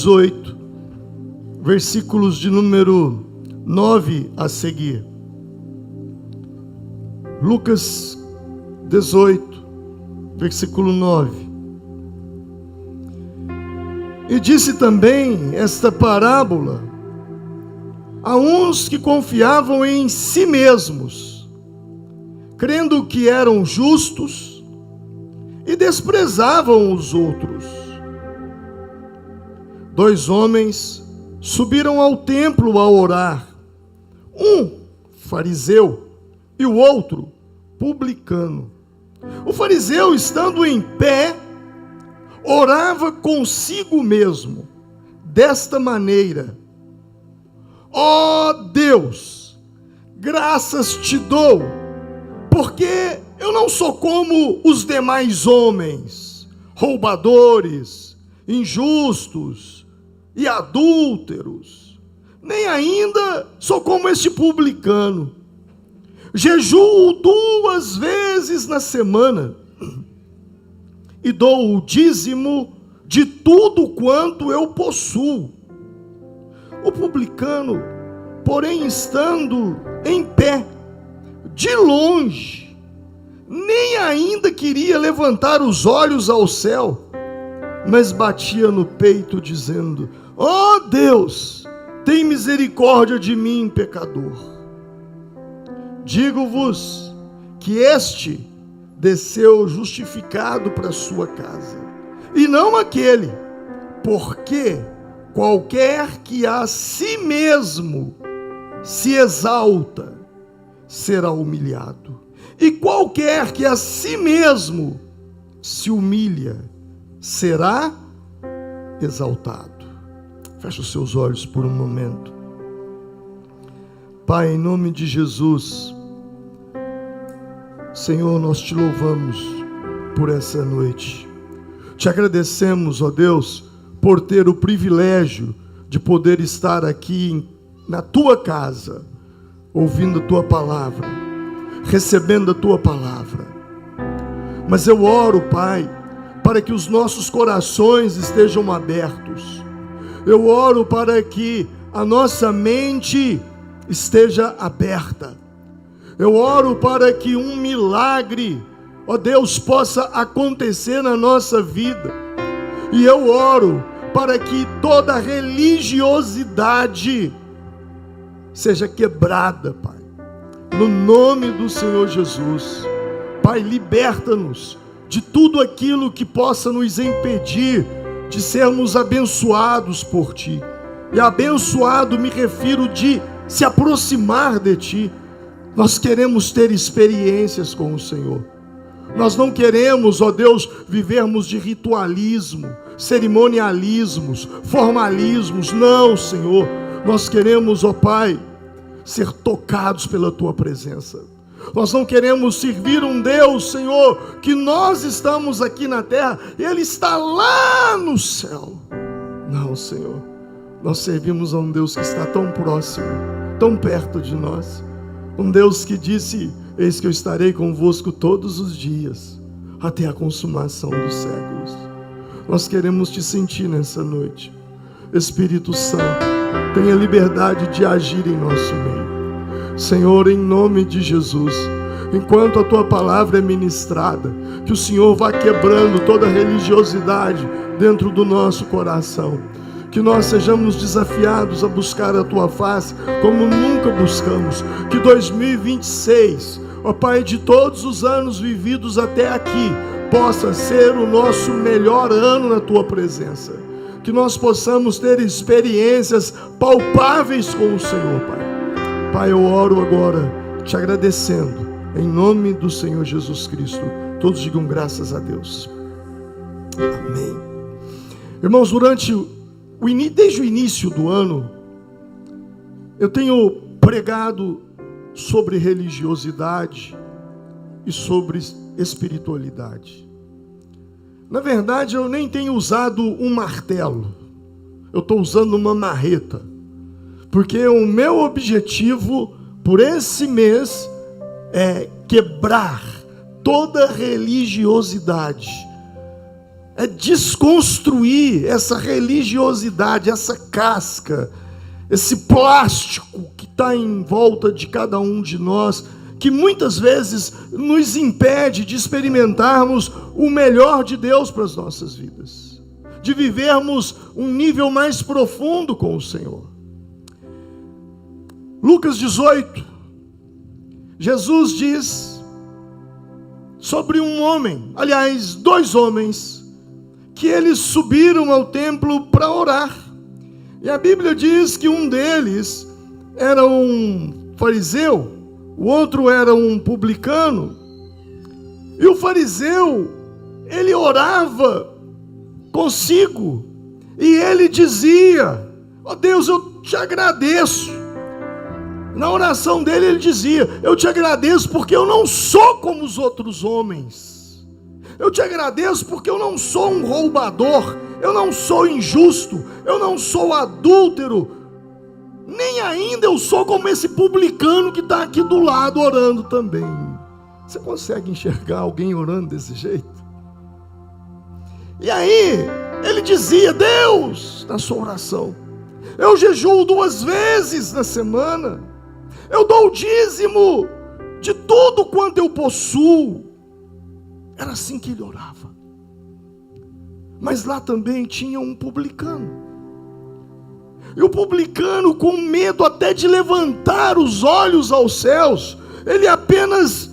18, versículos de número 9 a seguir. Lucas 18, versículo 9. E disse também esta parábola a uns que confiavam em si mesmos, crendo que eram justos, e desprezavam os outros. 2 homens subiram ao templo a orar, um fariseu e o outro publicano. O fariseu, estando em pé, orava consigo mesmo, desta maneira: ó Deus, graças te dou, porque eu não sou como os demais homens, roubadores, injustos e adúlteros, nem ainda sou como este publicano. Jejuo 2 vezes na semana e dou o dízimo de tudo quanto eu possuo. O publicano, porém, estando em pé, de longe, nem ainda queria levantar os olhos ao céu, mas batia no peito, dizendo: ó Deus, tem misericórdia de mim, pecador. Digo-vos que este desceu justificado para sua casa, e não aquele, porque qualquer que a si mesmo se exalta, será humilhado, e qualquer que a si mesmo se humilha, será exaltado. Feche os seus olhos por um momento. Pai, em nome de Jesus, Senhor, nós te louvamos por essa noite. Te agradecemos, ó Deus, por ter o privilégio de poder estar aqui na tua casa, ouvindo a tua palavra, recebendo a tua palavra. Mas eu oro, Pai, para que os nossos corações estejam abertos. Eu oro para que a nossa mente esteja aberta. Eu oro para que um milagre, ó Deus, possa acontecer na nossa vida. E eu oro para que toda religiosidade seja quebrada, Pai, no nome do Senhor Jesus. Pai, liberta-nos de tudo aquilo que possa nos impedir de sermos abençoados por Ti. E abençoado me refiro de se aproximar de Ti. Nós queremos ter experiências com o Senhor. Nós não queremos, ó Deus, vivermos de ritualismo, cerimonialismos, formalismos. Não, Senhor. Nós queremos, ó Pai, ser tocados pela Tua presença. Nós não queremos servir um Deus, Senhor, que nós estamos aqui na terra e Ele está lá no céu. Não, Senhor. Nós servimos a um Deus que está tão próximo, tão perto de nós. Um Deus que disse: eis que eu estarei convosco todos os dias, até a consumação dos séculos. Nós queremos Te sentir nessa noite. Espírito Santo, tenha liberdade de agir em nosso meio. Senhor, em nome de Jesus, enquanto a Tua palavra é ministrada, que o Senhor vá quebrando toda religiosidade dentro do nosso coração. Que nós sejamos desafiados a buscar a Tua face como nunca buscamos. Que 2026, ó Pai, de todos os anos vividos até aqui, possa ser o nosso melhor ano na Tua presença. Que nós possamos ter experiências palpáveis com o Senhor, Pai. Pai, eu oro agora, Te agradecendo, em nome do Senhor Jesus Cristo. Todos digam graças a Deus. Amém. Irmãos, desde o início do ano, eu tenho pregado sobre religiosidade e sobre espiritualidade. Na verdade, eu nem tenho usado um martelo, eu estou usando uma marreta, porque o meu objetivo por esse mês é quebrar toda religiosidade é desconstruir essa religiosidade, essa casca, esse plástico que está em volta de cada um de nós, que muitas vezes nos impede de experimentarmos o melhor de Deus para as nossas vidas, de vivermos um nível mais profundo com o Senhor. Lucas 18, Jesus diz sobre um homem, aliás, 2 homens, que eles subiram ao templo para orar. E a Bíblia diz que um deles era um fariseu, o outro era um publicano. E o fariseu, ele orava consigo, e ele dizia: ó Deus, eu te agradeço. Na oração dele ele dizia: eu te agradeço porque eu não sou como os outros homens. Eu te agradeço porque eu não sou um roubador, eu não sou injusto, eu não sou adúltero, nem ainda eu sou como esse publicano que está aqui do lado orando também. Você consegue enxergar alguém orando desse jeito? E aí ele dizia: Deus, na sua oração, eu jejuo 2 vezes na semana, eu dou o dízimo de tudo quanto eu possuo. Era assim que ele orava. Mas lá também tinha um publicano. E o publicano, com medo até de levantar os olhos aos céus, ele apenas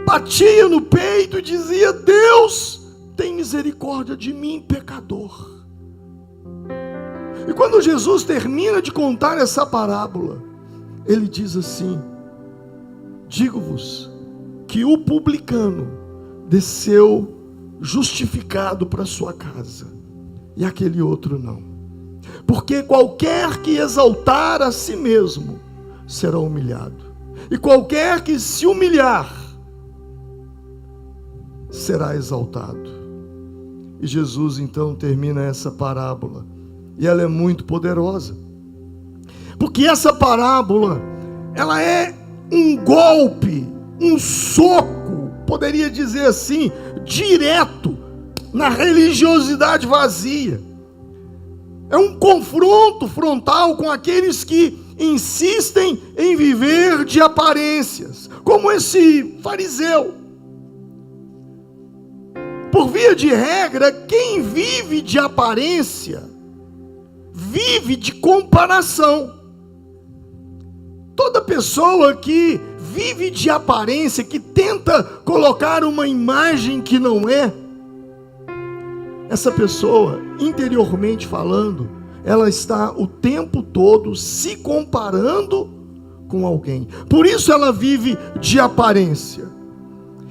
batia no peito e dizia: Deus, tem misericórdia de mim, pecador. E quando Jesus termina de contar essa parábola, ele diz assim: digo-vos que o publicano desceu justificado para sua casa, e aquele outro não. Porque qualquer que exaltar a si mesmo será humilhado, e qualquer que se humilhar será exaltado. E Jesus então termina essa parábola, e ela é muito poderosa, porque essa parábola, ela é um golpe, um soco, poderia dizer assim, direto na religiosidade vazia. É um confronto frontal com aqueles que insistem em viver de aparências, como esse fariseu. Por via de regra, quem vive de aparência, vive de comparação. Toda pessoa que vive de aparência, que tenta colocar uma imagem que não é, essa pessoa, interiormente falando, ela está o tempo todo se comparando com alguém. Por isso ela vive de aparência.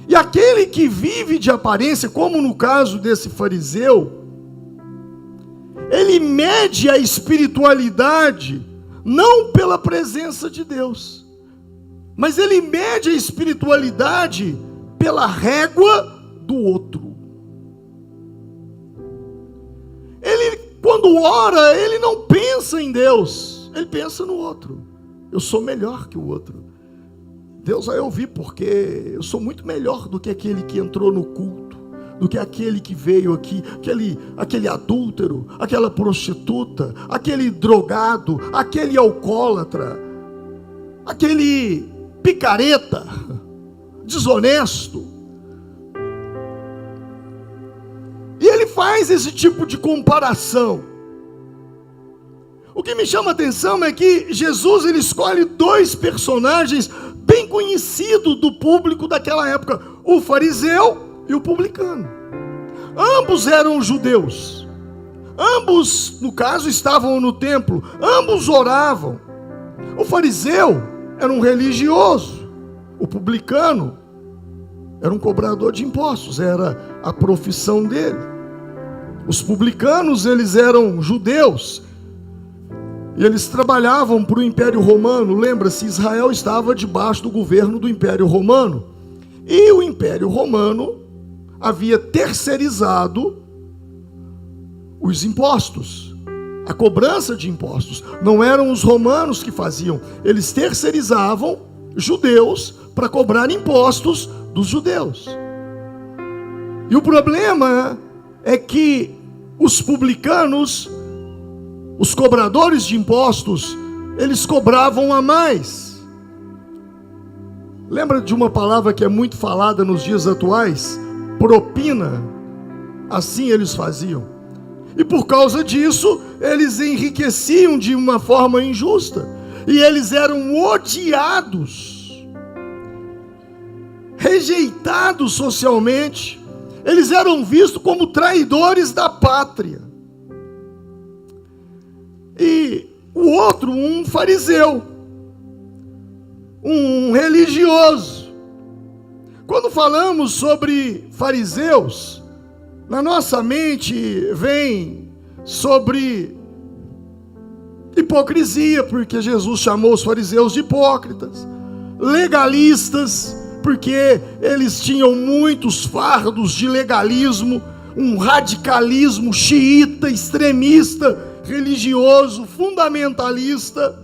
E aquele que vive de aparência, como no caso desse fariseu, ele mede a espiritualidade não pela presença de Deus, mas ele mede a espiritualidade pela régua do outro. Ele, quando ora, ele não pensa em Deus, ele pensa no outro. Eu sou melhor que o outro. Deus vai ouvir porque eu sou muito melhor do que aquele que entrou no culto, do que aquele que veio aqui, aquele adúltero, aquela prostituta, aquele drogado, aquele alcoólatra, aquele picareta, desonesto. E ele faz esse tipo de comparação. O que me chama a atenção é que Jesus, ele escolhe 2 personagens bem conhecidos do público daquela época: o fariseu e o publicano. Ambos eram judeus, ambos, no caso, estavam no templo, ambos oravam. O fariseu era um religioso, o publicano era um cobrador de impostos, era a profissão dele. Os publicanos, eles eram judeus, e eles trabalhavam para o Império Romano. Lembra-se, Israel estava debaixo do governo do Império Romano, e o Império Romano havia terceirizado os impostos, a cobrança de impostos. Não eram os romanos que faziam, eles terceirizavam judeus para cobrar impostos dos judeus. E o problema é que os publicanos, os cobradores de impostos, eles cobravam a mais. Lembra de uma palavra que é muito falada nos dias atuais? Propina. Assim eles faziam. E por causa disso, eles enriqueciam de uma forma injusta. E eles eram odiados, rejeitados socialmente. Eles eram vistos como traidores da pátria. E o outro, um fariseu, um religioso. Quando falamos sobre fariseus, na nossa mente vem sobre hipocrisia, porque Jesus chamou os fariseus de hipócritas, legalistas, porque eles tinham muitos fardos de legalismo, um radicalismo xiita, extremista, religioso, fundamentalista.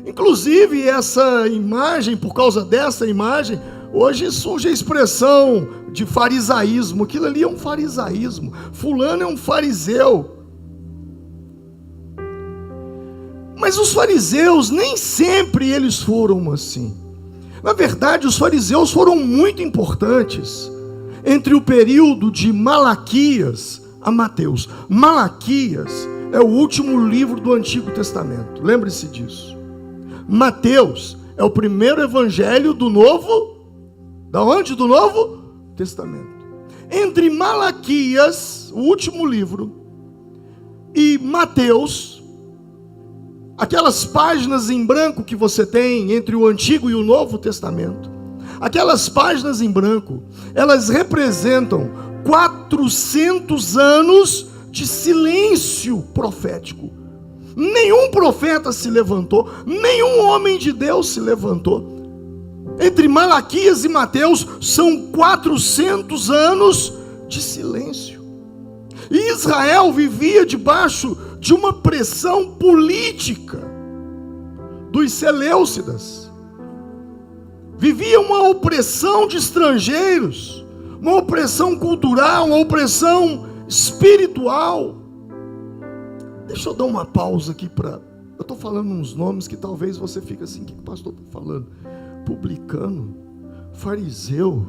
Inclusive essa imagem, por causa dessa imagem, hoje surge a expressão de farisaísmo. Aquilo ali é um farisaísmo. Fulano é um fariseu. Mas os fariseus, nem sempre eles foram assim. Na verdade, os fariseus foram muito importantes entre o período de Malaquias a Mateus. Malaquias é o último livro do Antigo Testamento. Lembre-se disso. Mateus é o primeiro evangelho do Novo. Da onde? Do Novo Testamento. Entre Malaquias, o último livro, e Mateus, aquelas páginas em branco que você tem entre o Antigo e o Novo Testamento, aquelas páginas em branco, elas representam 400 anos de silêncio profético. Nenhum profeta se levantou, nenhum homem de Deus se levantou. Entre Malaquias e Mateus são 400 anos de silêncio. E Israel vivia debaixo de uma pressão política dos seleucidas. Vivia uma opressão de estrangeiros, uma opressão cultural, uma opressão espiritual. Deixa eu dar uma pausa aqui para... Eu estou falando uns nomes que talvez você fique assim, o que o pastor está falando? Publicano, fariseu,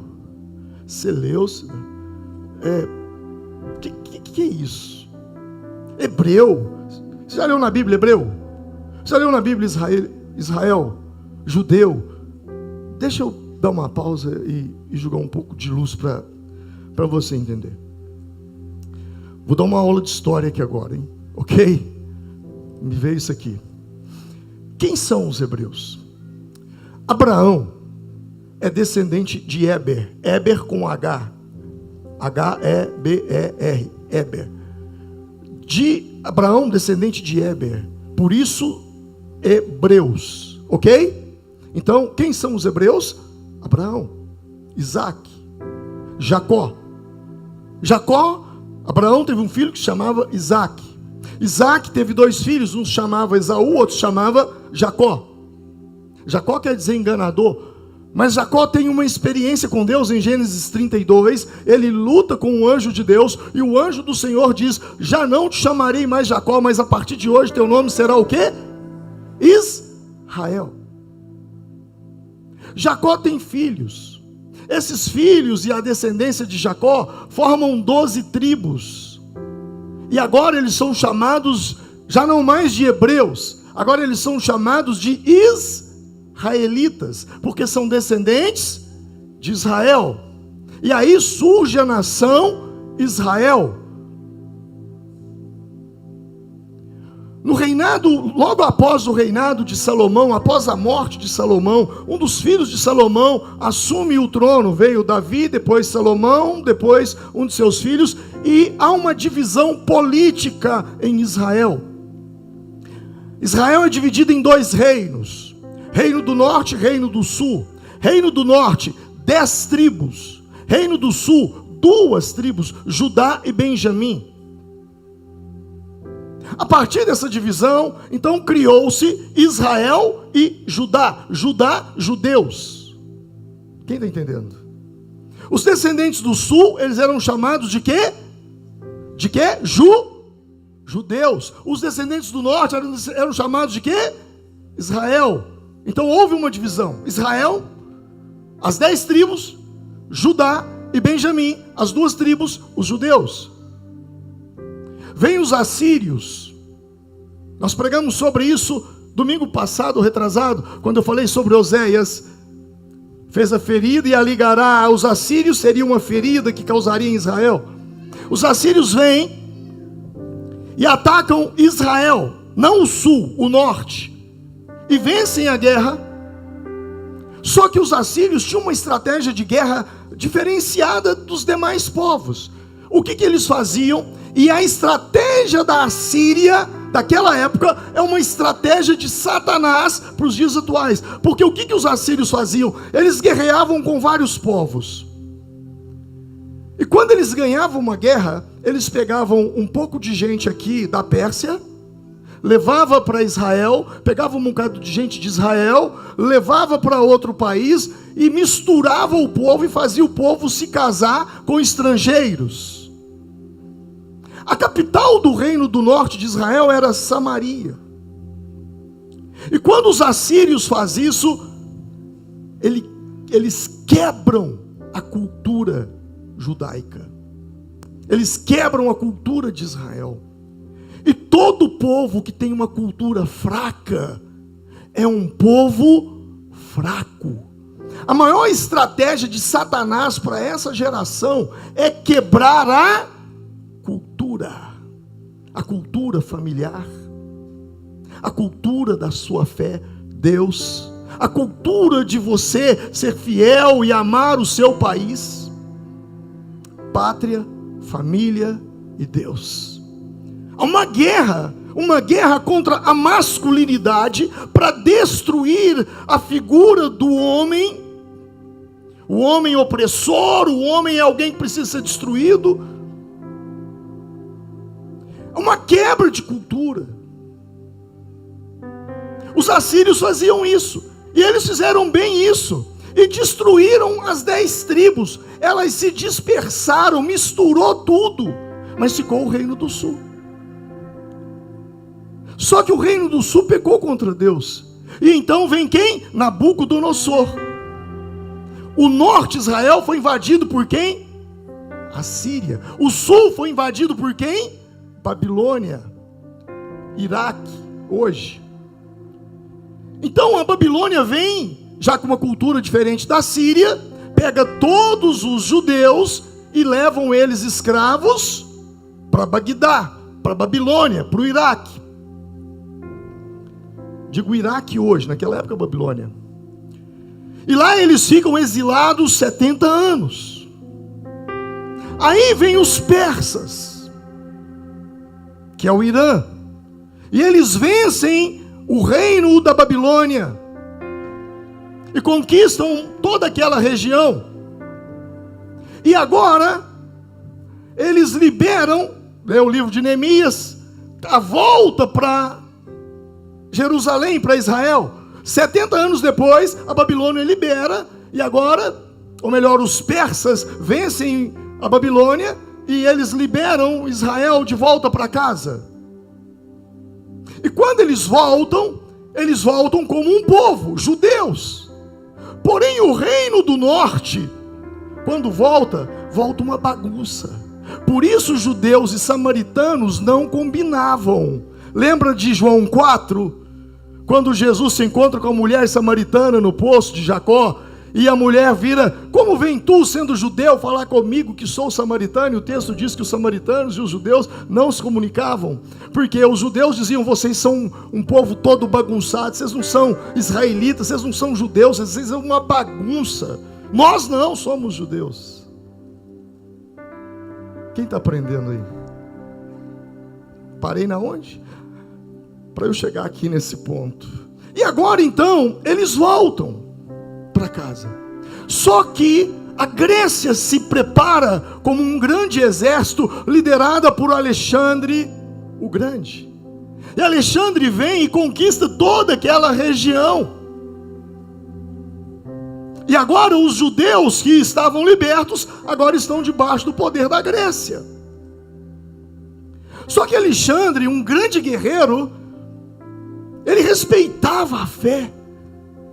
seleucida, que é isso? Hebreu. Você já leu na Bíblia hebreu? Você já leu na Bíblia Israel, judeu? Deixa eu dar uma pausa e jogar um pouco de luz para você entender. Vou dar uma aula de história aqui agora, hein? Ok? Me veio isso aqui. Quem são os hebreus? Abraão é descendente de Éber. Éber com H. H-E-B-E-R. Éber. De Abraão, descendente de Éber. Por isso, hebreus. Ok? Então, quem são os hebreus? Abraão, Isaac, Jacó. Abraão teve um filho que se chamava Isaac. Isaac teve 2 filhos, um se chamava Esaú, outro se chamava Jacó. Jacó quer dizer enganador, mas Jacó tem uma experiência com Deus em Gênesis 32, ele luta com o anjo de Deus, e o anjo do Senhor diz, já não te chamarei mais Jacó, mas a partir de hoje teu nome será o quê? Israel. Jacó tem filhos, esses filhos e a descendência de Jacó formam 12 tribos, e agora eles são chamados, já não mais de hebreus, agora eles são chamados de israelitas, porque são descendentes de Israel. E aí surge a nação Israel. No reinado, logo após o reinado de Salomão, após a morte de Salomão, um dos filhos de Salomão assume o trono. Veio Davi, depois Salomão, depois um de seus filhos, e há uma divisão política em Israel. Israel é dividido em 2 reinos. Reino do norte e reino do sul. Reino do norte, 10 tribos. Reino do sul, 2 tribos, Judá e Benjamim. A partir dessa divisão, então criou-se Israel e Judá. Judá, judeus. Quem está entendendo? Os descendentes do sul, eles eram chamados de quê? De quê? Judeus. Os descendentes do norte eram chamados de quê? Israel. Então houve uma divisão. Israel, as 10 tribos, Judá e Benjamim, as 2 tribos, os judeus. Vêm os assírios. Nós pregamos sobre isso domingo passado, retrasado, quando eu falei sobre Oséias. Fez a ferida e a ligará aos assírios, seria uma ferida que causaria em Israel. Os assírios vêm e atacam Israel, não o sul, o norte, e vencem a guerra. Só que os assírios tinham uma estratégia de guerra diferenciada dos demais povos. O que eles faziam? E a estratégia da Assíria daquela época é uma estratégia de Satanás para os dias atuais. Porque o que os assírios faziam? Eles guerreavam com vários povos. E quando eles ganhavam uma guerra, eles pegavam um pouco de gente aqui da Pérsia, levava para Israel, pegava um bocado de gente de Israel, levava para outro país e misturava o povo e fazia o povo se casar com estrangeiros. A capital do reino do norte de Israel era Samaria. E quando os assírios fazem isso, eles quebram a cultura judaica. Eles quebram a cultura de Israel. E todo povo que tem uma cultura fraca é um povo fraco. A maior estratégia de Satanás para essa geração é quebrar a cultura familiar, a cultura da sua fé, Deus, a cultura de você ser fiel e amar o seu país, pátria, família e Deus. Há uma guerra contra a masculinidade para destruir a figura do homem. O homem opressor, o homem é alguém que precisa ser destruído. É uma quebra de cultura. Os assírios faziam isso, e eles fizeram bem isso, e destruíram as 10 tribos. Elas se dispersaram, misturou tudo, mas ficou o reino do sul. Só que o reino do sul pecou contra Deus, e então vem quem? Nabucodonosor. O norte de Israel foi invadido por quem? A Síria. O sul foi invadido por quem? Babilônia, Iraque, hoje. Então a Babilônia vem, já com uma cultura diferente da Síria, pega todos os judeus e levam eles escravos para Bagdá, para Babilônia, para o Iraque. Digo Iraque hoje, naquela época Babilônia. E lá eles ficam exilados 70 anos. Aí vem os persas, que é o Irã, e eles vencem o reino da Babilônia e conquistam toda aquela região. E agora eles liberam, o livro de Neemias, a volta para Jerusalém, para Israel. 70 anos depois, a Babilônia libera, e agora, ou melhor, os persas vencem a Babilônia e eles liberam Israel de volta para casa. E quando eles voltam como um povo, judeus. Porém o reino do norte, quando volta uma bagunça. Por isso judeus e samaritanos não combinavam. Lembra de João 4? Quando Jesus se encontra com a mulher samaritana no poço de Jacó, e a mulher vira: como vem tu, sendo judeu, falar comigo que sou samaritano? E o texto diz que os samaritanos e os judeus não se comunicavam, porque os judeus diziam: vocês são um povo todo bagunçado, vocês não são israelitas, vocês não são judeus, vocês são uma bagunça. Nós não somos judeus. Quem está aprendendo aí? Parei na onde? Para eu chegar aqui nesse ponto. E agora então, eles voltam para casa. Só que a Grécia se prepara como um grande exército liderada por Alexandre o Grande. E Alexandre vem e conquista toda aquela região. E agora os judeus que estavam libertos, agora estão debaixo do poder da Grécia. Só que Alexandre, um grande guerreiro, ele respeitava a fé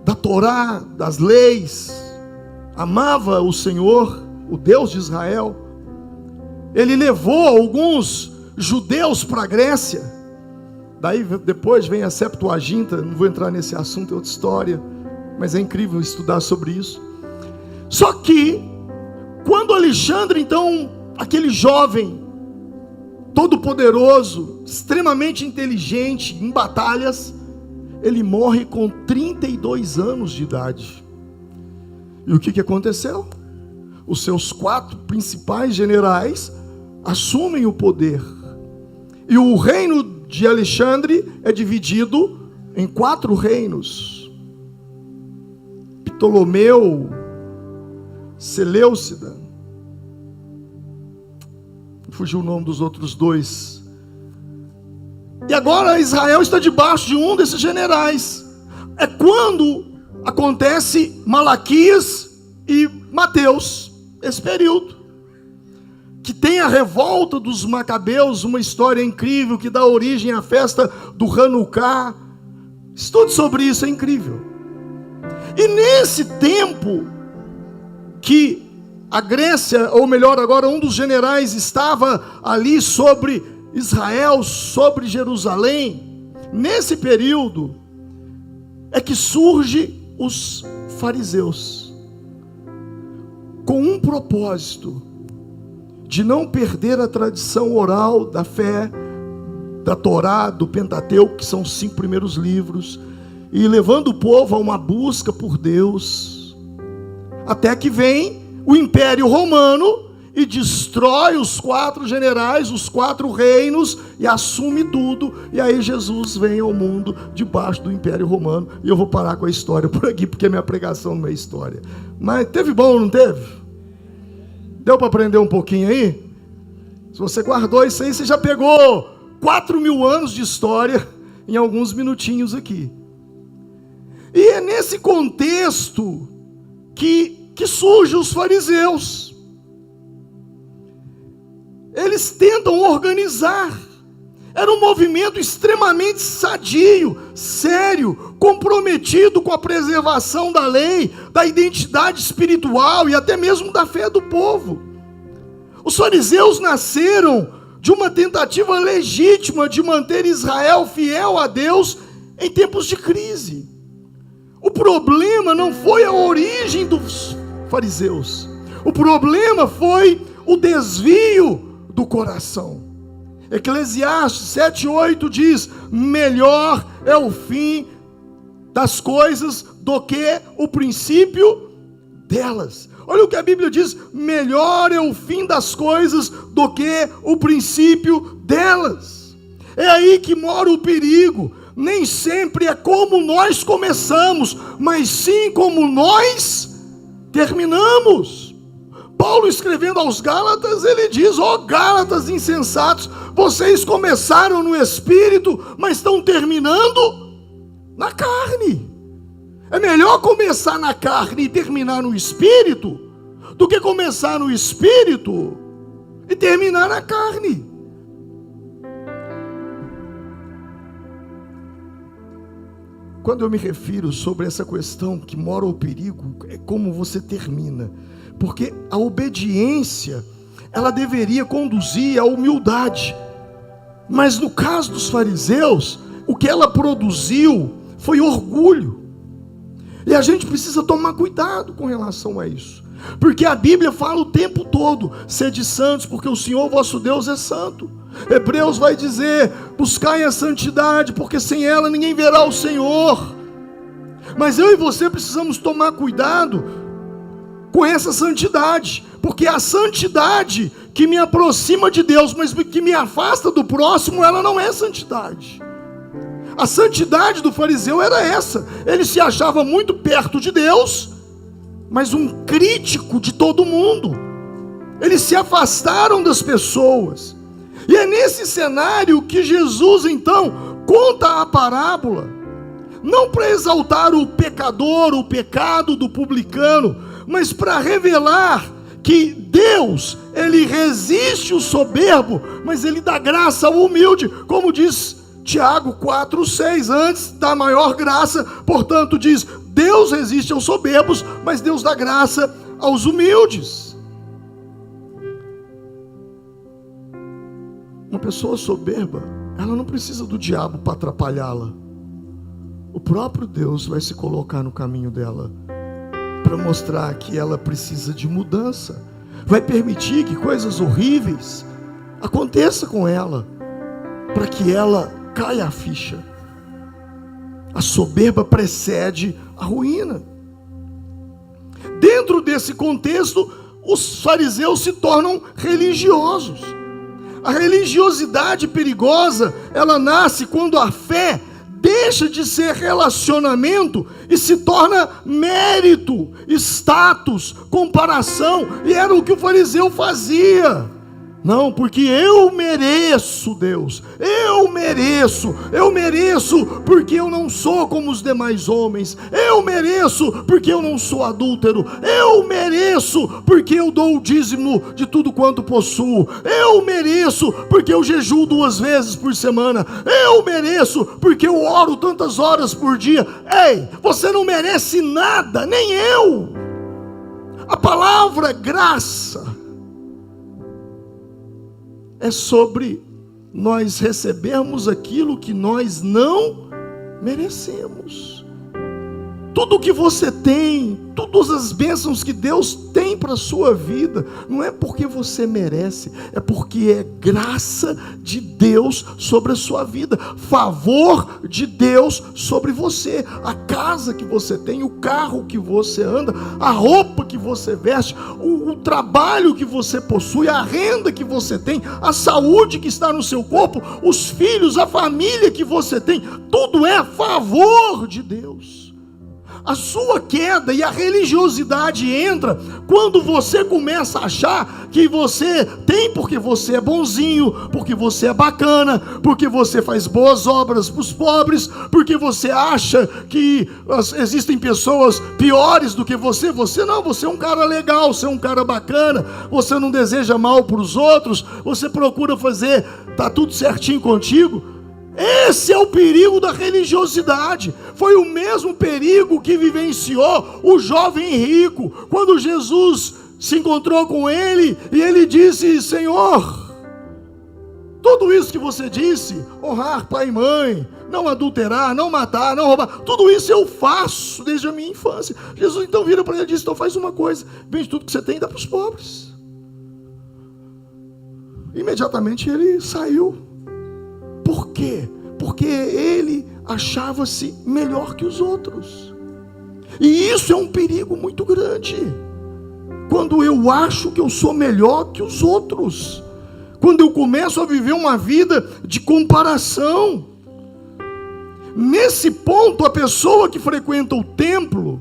da Torá, das leis, amava o Senhor, o Deus de Israel. Ele levou alguns judeus para a Grécia. Daí depois vem a Septuaginta, não vou entrar nesse assunto, é outra história, mas é incrível estudar sobre isso. Só que, quando Alexandre, então, aquele jovem, todo poderoso, extremamente inteligente, em batalhas, ele morre com 32 anos de idade. E o que aconteceu? Os seus 4 principais generais assumem o poder. E o reino de Alexandre é dividido em 4 reinos: Ptolomeu, Seleucida, fugiu o nome dos outros 2. E agora Israel está debaixo de um desses generais. É quando acontece Malaquias e Mateus, esse período, que tem a revolta dos Macabeus, uma história incrível que dá origem à festa do Hanukkah. Estude sobre isso, é incrível. E nesse tempo que a Grécia, ou melhor agora, um dos generais estava ali sobre Israel, sobre Jerusalém, nesse período é que surge os fariseus, com um propósito: de não perder a tradição oral da fé, da Torá, do Pentateuco, que são os 5 primeiros livros, e levando o povo a uma busca por Deus, até que vem o Império Romano e destrói os 4 generais, os 4 reinos, e assume tudo, e aí Jesus vem ao mundo debaixo do Império Romano. E eu vou parar com a história por aqui, porque minha pregação não é história. Mas teve bom ou não teve? Deu para aprender um pouquinho aí? Se você guardou isso aí, você já pegou 4.000 anos de história em alguns minutinhos aqui. E é nesse contexto que surgem os fariseus. Eles tentam organizar. Era um movimento extremamente sadio, sério, comprometido com a preservação da lei, da identidade espiritual e até mesmo da fé do povo. Os fariseus nasceram de uma tentativa legítima de manter Israel fiel a Deus em tempos de crise. O problema não foi a origem dos fariseus. O problema foi o desvio do coração. Eclesiastes 7:8 diz: melhor é o fim das coisas do que o princípio delas. Olha o que a Bíblia diz: melhor é o fim das coisas do que o princípio delas. É aí que mora o perigo. Nem sempre é como nós começamos, mas sim como nós terminamos. Paulo, escrevendo aos Gálatas, ele diz: ó Gálatas insensatos, vocês começaram no Espírito, mas estão terminando na carne. É melhor começar na carne e terminar no Espírito, do que começar no Espírito e terminar na carne. Quando eu me refiro sobre essa questão que mora o perigo, é como você termina. Porque a obediência, ela deveria conduzir à humildade. Mas no caso dos fariseus, o que ela produziu foi orgulho. E a gente precisa tomar cuidado com relação a isso. Porque a Bíblia fala o tempo todo: sede santos, porque o Senhor vosso Deus é santo. Hebreus vai dizer: buscai a santidade, porque sem ela ninguém verá o Senhor. Mas eu e você precisamos tomar cuidado com essa santidade, porque a santidade que me aproxima de Deus, mas que me afasta do próximo, ela não é santidade. A santidade do fariseu era essa: ele se achava muito perto de Deus, mas um crítico de todo mundo. Eles se afastaram das pessoas. E é nesse cenário que Jesus então conta a parábola não para exaltar o pecador, o pecado do publicano, mas para revelar que Deus, Ele resiste o soberbo, mas Ele dá graça ao humilde, como diz Tiago 4,6, antes da maior graça, portanto diz, Deus resiste aos soberbos, mas Deus dá graça aos humildes. Uma pessoa soberba, ela não precisa do diabo para atrapalhá-la. O próprio Deus vai se colocar no caminho dela, para mostrar que ela precisa de mudança. Vai permitir que coisas horríveis aconteçam com ela, para que ela caia a ficha. A soberba precede a ruína. Dentro desse contexto, os fariseus se tornam religiosos. A religiosidade perigosa, ela nasce quando a fé deixa de ser relacionamento e se torna mérito, status, comparação. E era o que o fariseu fazia. Não, porque eu mereço, Deus, eu mereço porque eu não sou como os demais homens, eu mereço porque eu não sou adúltero, eu mereço porque eu dou o dízimo de tudo quanto possuo, eu mereço porque eu jejuo 2 vezes por semana, eu mereço porque eu oro tantas horas por dia. Ei, você não merece nada, nem eu. A palavra graça é sobre nós recebermos aquilo que nós não merecemos. Tudo que você tem, todas as bênçãos que Deus tem para a sua vida, não é porque você merece, é porque é graça de Deus sobre a sua vida, favor de Deus sobre você. A casa que você tem, o carro que você anda, a roupa que você veste, o trabalho que você possui, a renda que você tem, a saúde que está no seu corpo, os filhos, a família que você tem, tudo é favor de Deus. A sua queda e a religiosidade entra quando você começa a achar que você tem porque você é bonzinho, porque você é bacana, porque você faz boas obras para os pobres, porque você acha que existem pessoas piores do que você. Você não, você é um cara legal, você é um cara bacana, você não deseja mal para os outros, você procura fazer, tá tudo certinho contigo. Esse é o perigo da religiosidade. Foi o mesmo perigo que vivenciou o jovem rico, quando Jesus se encontrou com ele, e ele disse: Senhor, tudo isso que você disse, honrar pai e mãe, não adulterar, não matar, não roubar, tudo isso eu faço desde a minha infância. Jesus então vira para ele e diz: então faz uma coisa, vende tudo que você tem e dá para os pobres. Imediatamente ele saiu. Por quê? Porque ele achava-se melhor que os outros. E isso é um perigo muito grande. Quando eu acho que eu sou melhor que os outros. Quando eu começo a viver uma vida de comparação. Nesse ponto, a pessoa que frequenta o templo,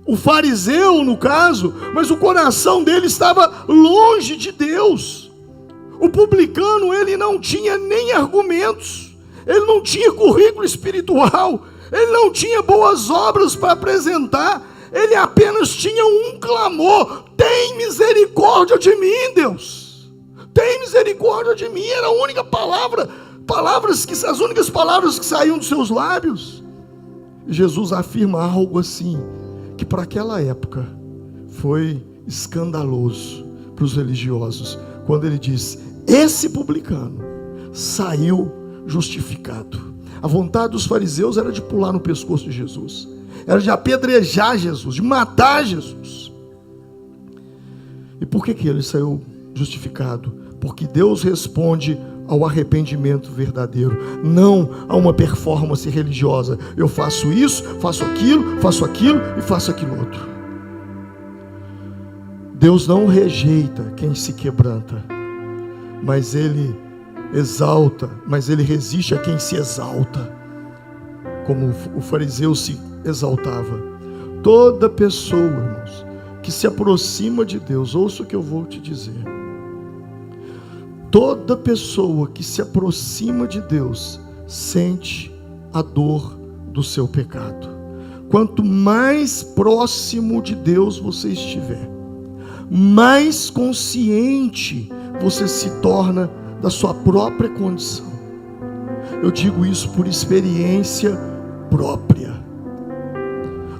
o fariseu no caso, mas o coração dele estava longe de Deus. O publicano, ele não tinha nem argumentos, ele não tinha currículo espiritual, ele não tinha boas obras para apresentar, ele apenas tinha um clamor: tem misericórdia de mim, Deus, tem misericórdia de mim. Era a única as únicas palavras que saíam dos seus lábios. Jesus afirma algo assim, que para aquela época foi escandaloso para os religiosos, quando ele diz: esse publicano saiu justificado. A vontade dos fariseus era de pular no pescoço de Jesus, era de apedrejar Jesus, de matar Jesus. E por que ele saiu justificado? Porque Deus responde ao arrependimento verdadeiro, não a uma performance religiosa. Eu faço isso, faço aquilo e faço aquilo outro. Deus não rejeita quem se quebranta, mas Ele exalta, mas Ele resiste a quem se exalta, como o fariseu se exaltava. Toda pessoa, irmãos, que se aproxima de Deus, ouça o que eu vou te dizer, toda pessoa que se aproxima de Deus, sente a dor do seu pecado. Quanto mais próximo de Deus você estiver, mais consciente você se torna da sua própria condição. Eu digo isso por experiência própria.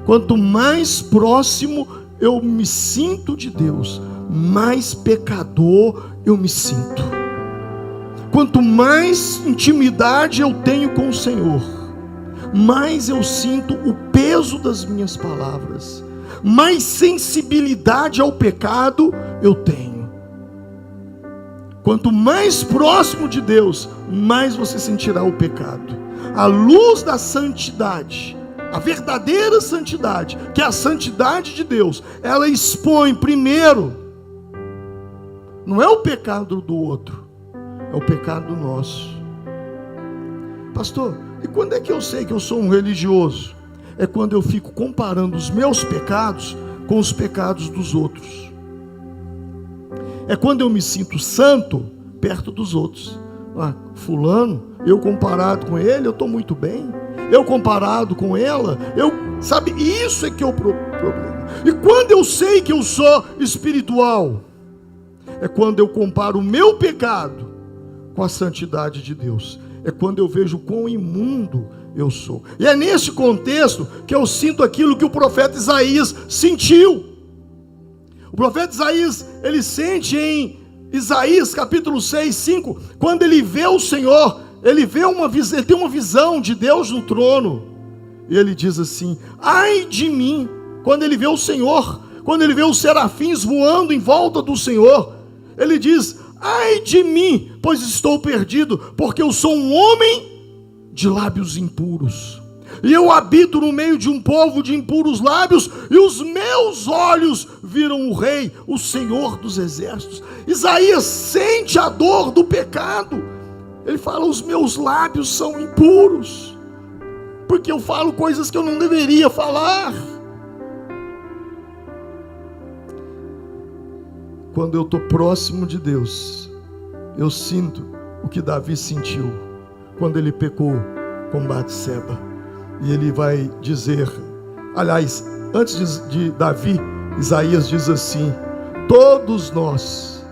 Quanto mais próximo eu me sinto de Deus, mais pecador eu me sinto. Quanto mais intimidade eu tenho com o Senhor, mais eu sinto o peso das minhas palavras, mais sensibilidade ao pecado eu tenho. Quanto mais próximo de Deus, mais você sentirá o pecado. A luz da santidade, a verdadeira santidade, que é a santidade de Deus, ela expõe primeiro, não é o pecado do outro, é o pecado nosso. Pastor, e quando é que eu sei que eu sou um religioso? É quando eu fico comparando os meus pecados com os pecados dos outros. É quando eu me sinto santo perto dos outros. Fulano, eu comparado com ele, eu estou muito bem. Eu comparado com ela, sabe, isso é que é o problema. E quando eu sei que eu sou espiritual, é quando eu comparo o meu pecado com a santidade de Deus. É quando eu vejo quão imundo eu sou. E é nesse contexto que eu sinto aquilo que o profeta Isaías sentiu. O profeta Isaías, ele sente em Isaías capítulo 6, 5, quando ele vê o Senhor, ele tem uma visão de Deus no trono, e ele diz assim: ai de mim, quando ele vê o Senhor, quando ele vê os serafins voando em volta do Senhor, ele diz: ai de mim, pois estou perdido, porque eu sou um homem de lábios impuros, e eu habito no meio de um povo de impuros lábios, e os meus olhos viram o Rei, o Senhor dos exércitos. Isaías sente a dor do pecado. Ele fala: os meus lábios são impuros, porque eu falo coisas que eu não deveria falar. Quando eu estou próximo de Deus, eu sinto o que Davi sentiu quando ele pecou com Batseba. E ele vai dizer, aliás, antes de Davi, Isaías diz assim: todos nós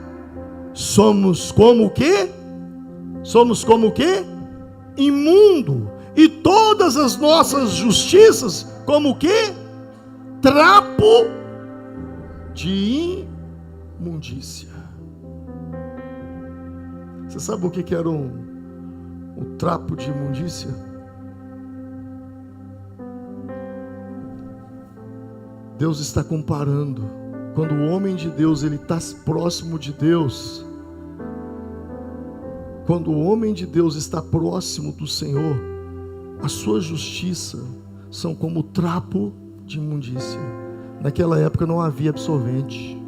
somos como o quê? Somos como o quê? Imundo. E todas as nossas justiças como o quê? Trapo de imundícia. Você sabe o que era um trapo de imundícia? Deus está comparando. Quando o homem de Deus ele está próximo de Deus, quando o homem de Deus está próximo do Senhor, a sua justiça são como trapo de imundícia. Naquela época não havia absorvente.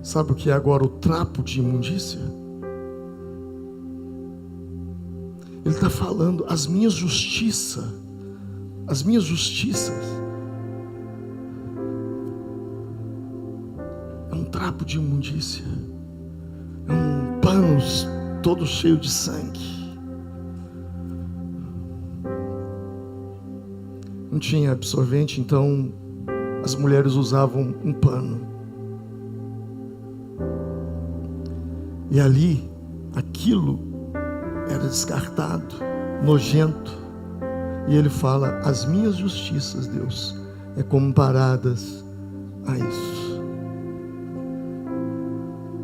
Sabe o que é agora o trapo de imundícia? Ele está falando: as minhas justiças é um trapo de imundícia, é um pano todo cheio de sangue. Não tinha absorvente, então as mulheres usavam um pano. E ali, aquilo era descartado, nojento. E ele fala: as minhas justiças, Deus, é comparadas a isso.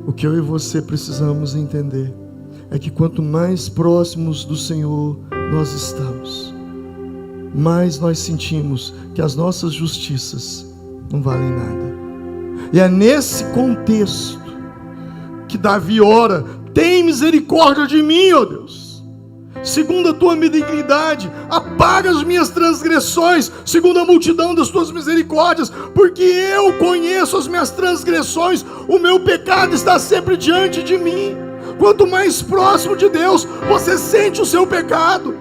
O que eu e você precisamos entender é que quanto mais próximos do Senhor nós estamos, mais nós sentimos que as nossas justiças não valem nada. E é nesse contexto que Davi ora: tem misericórdia de mim, ó Deus, segundo a tua benignidade, apaga as minhas transgressões, segundo a multidão das tuas misericórdias, porque eu conheço as minhas transgressões, o meu pecado está sempre diante de mim. Quanto mais próximo de Deus, você sente o seu pecado.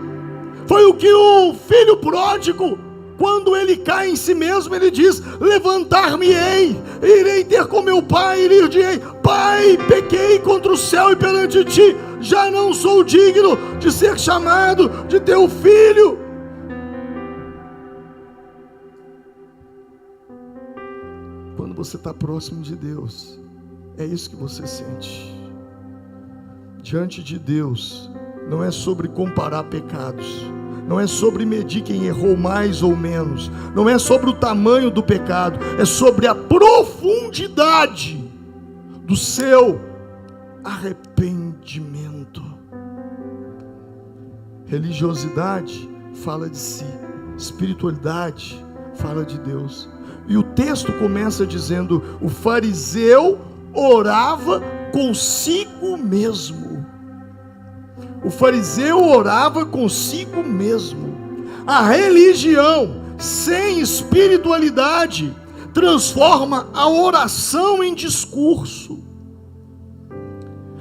Foi o que o filho pródigo, quando ele cai em si mesmo, ele diz: levantar-me-ei, irei ter com meu pai, e lhe direi: Pai, pequei contra o céu e perante ti, já não sou digno de ser chamado de teu filho. Quando você está próximo de Deus, é isso que você sente. Diante de Deus, não é sobre comparar pecados, não é sobre medir quem errou mais ou menos, não é sobre o tamanho do pecado, é sobre a profundidade do seu arrependimento. Religiosidade fala de si, espiritualidade fala de Deus. E o texto começa dizendo: o fariseu orava consigo mesmo. O fariseu orava consigo mesmo. A religião sem espiritualidade transforma a oração em discurso.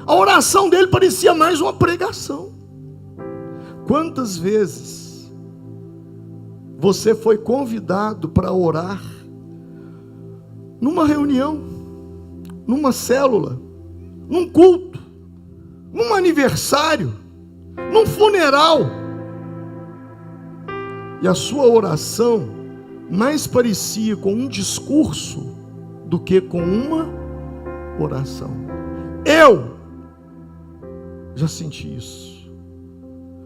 A oração dele parecia mais uma pregação. Quantas vezes você foi convidado para orar numa reunião, numa célula, num culto, num aniversário, num funeral, e a sua oração mais parecia com um discurso do que com uma oração? Eu já senti isso.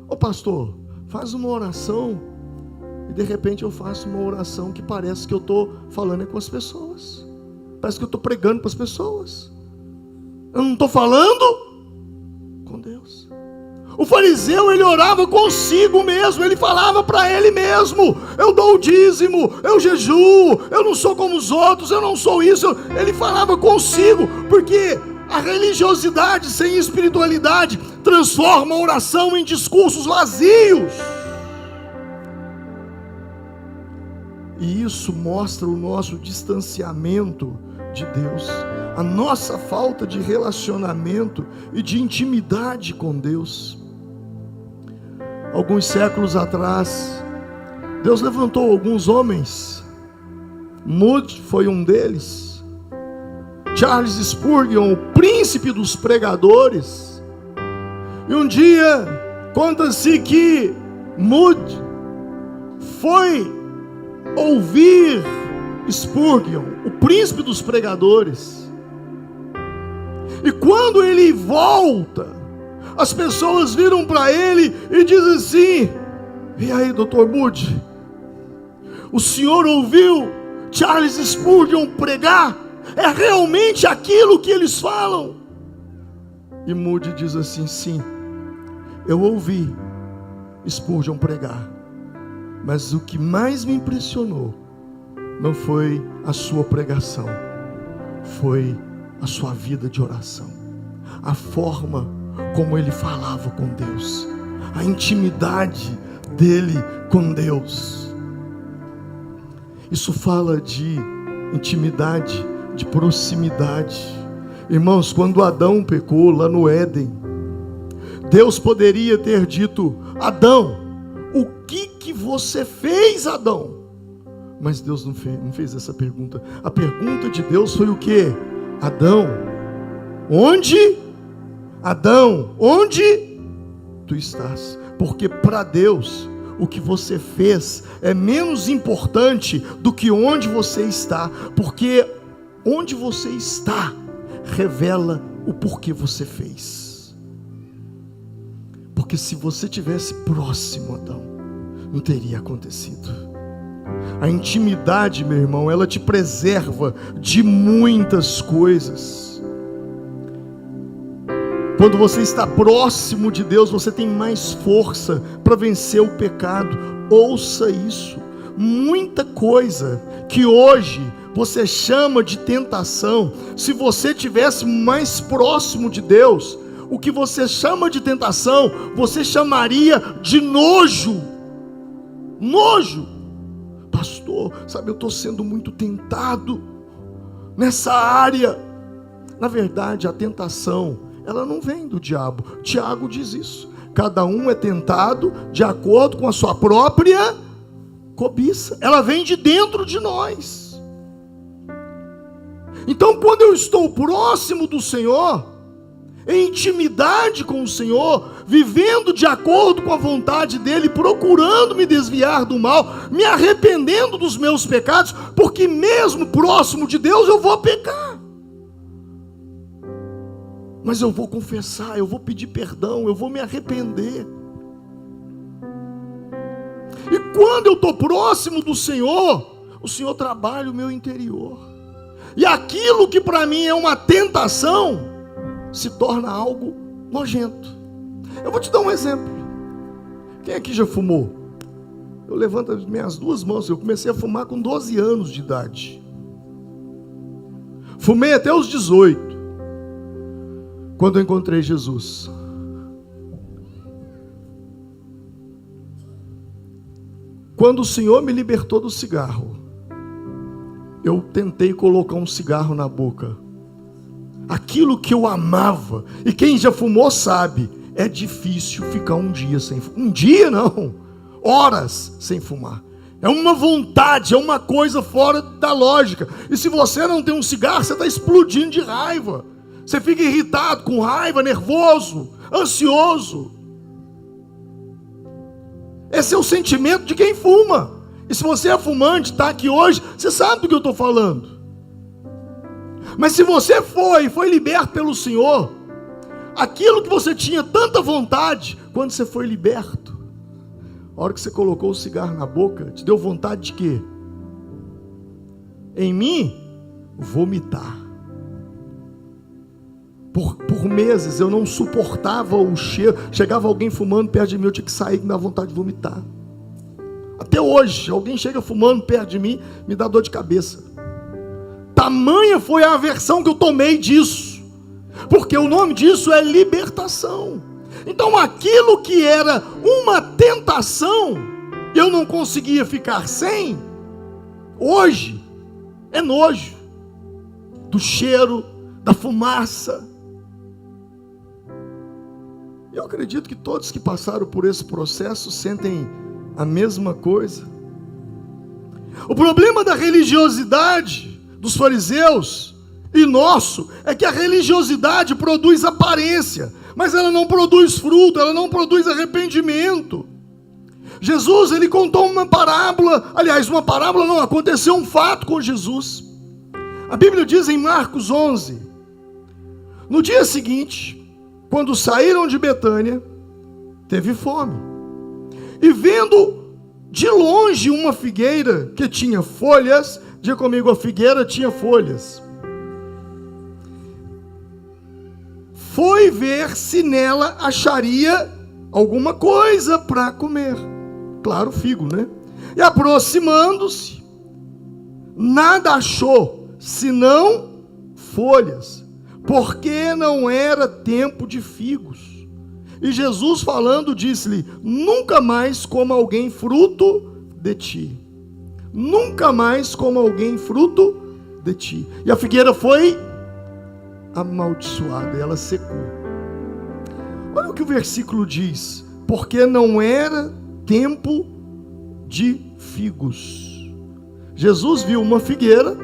Ô pastor, faz uma oração, e de repente eu faço uma oração que parece que eu estou falando com as pessoas, parece que eu estou pregando para as pessoas, eu não estou falando com Deus. O fariseu, ele orava consigo mesmo, ele falava para ele mesmo: eu dou o dízimo, eu jejuo, eu não sou como os outros, eu não sou isso. Ele falava consigo, porque a religiosidade sem espiritualidade transforma a oração em discursos vazios. E isso mostra o nosso distanciamento de Deus, a nossa falta de relacionamento e de intimidade com Deus. Alguns séculos atrás, Deus levantou alguns homens. Moody foi um deles. Charles Spurgeon, o príncipe dos pregadores. E um dia, conta-se que Moody foi ouvir Spurgeon, o príncipe dos pregadores. E quando ele volta, as pessoas viram para ele e dizem assim: e aí, doutor Moody, o senhor ouviu Charles Spurgeon pregar? É realmente aquilo que eles falam? E Moody diz assim: sim, eu ouvi Spurgeon pregar, mas o que mais me impressionou não foi a sua pregação, foi a sua vida de oração, a forma como ele falava com Deus, a intimidade dele com Deus. Isso fala de intimidade, de proximidade. Irmãos, quando Adão pecou lá no Éden, Deus poderia ter dito: Adão, o que você fez, Adão? Mas Deus não fez essa pergunta. A pergunta de Deus foi o quê? Adão, onde? Adão, onde tu estás? Porque para Deus, o que você fez é menos importante do que onde você está. Porque onde você está revela o porquê você fez. Porque se você tivesse próximo, Adão, não teria acontecido. A intimidade, meu irmão, ela te preserva de muitas coisas. Quando você está próximo de Deus, você tem mais força para vencer o pecado. Ouça isso. Muita coisa que hoje você chama de tentação, se você estivesse mais próximo de Deus, o que você chama de tentação, você chamaria de nojo. Nojo. Pastor, sabe, eu estou sendo muito tentado nessa área. Na verdade, a tentação, ela não vem do diabo. Tiago diz isso: cada um é tentado de acordo com a sua própria cobiça. Ela vem de dentro de nós. Então, quando eu estou próximo do Senhor, em intimidade com o Senhor, vivendo de acordo com a vontade dEle, procurando me desviar do mal, me arrependendo dos meus pecados, porque mesmo próximo de Deus eu vou pecar. Mas eu vou confessar, eu vou pedir perdão, eu vou me arrepender. E quando eu estou próximo do Senhor, o Senhor trabalha o meu interior. E aquilo que para mim é uma tentação, se torna algo nojento. Eu vou te dar um exemplo. Quem aqui já fumou? Eu levanto as minhas duas mãos. Eu comecei a fumar com 12 anos de idade. Fumei até os 18, quando eu encontrei Jesus. Quando o Senhor me libertou do cigarro, eu tentei colocar um cigarro na boca. Aquilo que eu amava, e quem já fumou sabe, é difícil ficar um dia sem fumar. Um dia não, horas sem fumar. É uma vontade, é uma coisa fora da lógica. E se você não tem um cigarro, você está explodindo de raiva. Você fica irritado, com raiva, nervoso, ansioso. Esse é o sentimento de quem fuma. E se você é fumante, está aqui hoje, você sabe do que eu estou falando. Mas se você foi liberto pelo Senhor, aquilo que você tinha tanta vontade, quando você foi liberto, a hora que você colocou o cigarro na boca, te deu vontade de quê? Em mim, vomitar. Por meses eu não suportava o cheiro. Chegava alguém fumando perto de mim, eu tinha que sair, que me dá vontade de vomitar. Até hoje, alguém chega fumando perto de mim, me dá dor de cabeça. Tamanha foi a aversão que eu tomei disso, porque o nome disso é libertação. Então aquilo que era uma tentação, eu não conseguia ficar sem, hoje é nojo do cheiro, da fumaça. Eu acredito que todos que passaram por esse processo sentem a mesma coisa. O problema da religiosidade dos fariseus e nosso é que a religiosidade produz aparência, mas ela não produz fruto, ela não produz arrependimento. Jesus, ele contou uma parábola, aliás, uma parábola não, aconteceu um fato com Jesus. A Bíblia diz em Marcos 11, no dia seguinte, quando saíram de Betânia, teve fome, e vendo de longe uma figueira que tinha folhas, diga comigo, a figueira tinha folhas, foi ver se nela acharia alguma coisa para comer. Claro, figo, né? E aproximando-se, nada achou, senão folhas, porque não era tempo de figos. E Jesus falando, disse-lhe: nunca mais coma alguém fruto de ti. Nunca mais coma alguém fruto de ti. E a figueira foi amaldiçoada, ela secou. Olha o que o versículo diz: porque não era tempo de figos. Jesus viu uma figueira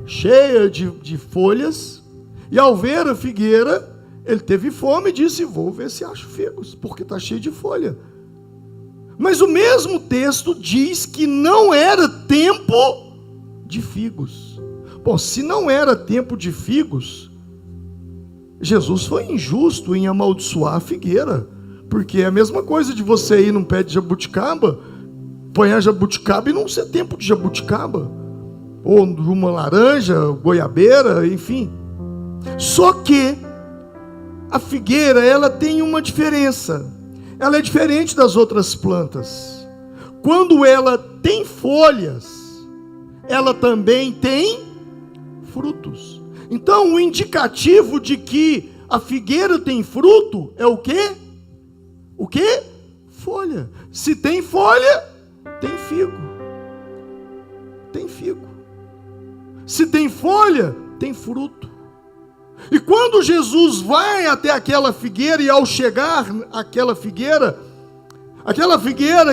cheia de folhas, e ao ver a figueira, ele teve fome e disse: vou ver se acho figos, porque está cheio de folha. Mas o mesmo texto diz que não era tempo de figos. Bom, se não era tempo de figos, Jesus foi injusto em amaldiçoar a figueira, porque é a mesma coisa de você ir num pé de jabuticaba, apanhar jabuticaba e não ser tempo de jabuticaba, ou de uma laranja, goiabeira, enfim. Só que a figueira, ela tem uma diferença. Ela é diferente das outras plantas. Quando ela tem folhas, ela também tem frutos. Então, o indicativo de que a figueira tem fruto é o quê? O quê? Folha. Se tem folha, tem figo. Tem figo. Se tem folha, tem fruto. E quando Jesus vai até aquela figueira, e ao chegar àquela figueira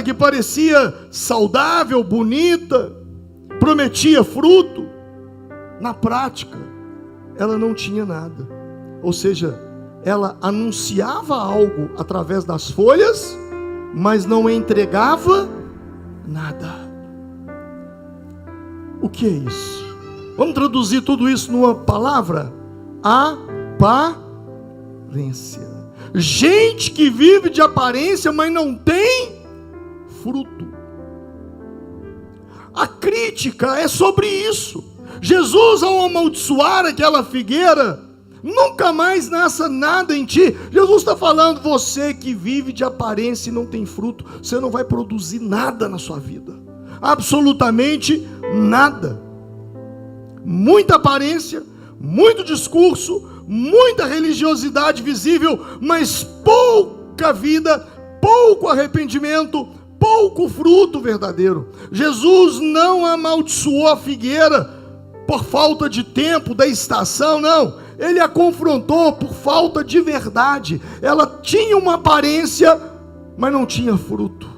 que parecia saudável, bonita, prometia fruto, na prática, ela não tinha nada. Ou seja, ela anunciava algo através das folhas, mas não entregava nada. O que é isso? Vamos traduzir tudo isso numa palavra: aparência. Gente que vive de aparência, mas não tem fruto. A crítica é sobre isso. Jesus, ao amaldiçoar aquela figueira, nunca mais nasça nada em ti. Jesus está falando: você que vive de aparência e não tem fruto, você não vai produzir nada na sua vida, absolutamente nada. Muita aparência, muito discurso, muita religiosidade visível, mas pouca vida, pouco arrependimento, pouco fruto verdadeiro. Jesus não amaldiçoou a figueira por falta de tempo, da estação, não. Ele a confrontou por falta de verdade. Ela tinha uma aparência, mas não tinha fruto.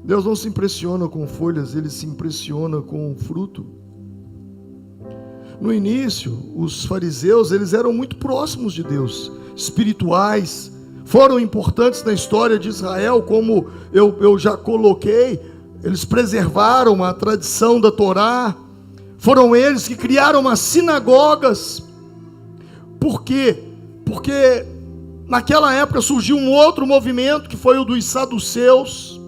Deus não se impressiona com folhas, Ele se impressiona com fruto. No início, os fariseus, eles eram muito próximos de Deus, espirituais, foram importantes na história de Israel, como eu já coloquei. Eles preservaram a tradição da Torá, foram eles que criaram as sinagogas. Por quê? Porque naquela época surgiu um outro movimento, que foi o dos saduceus.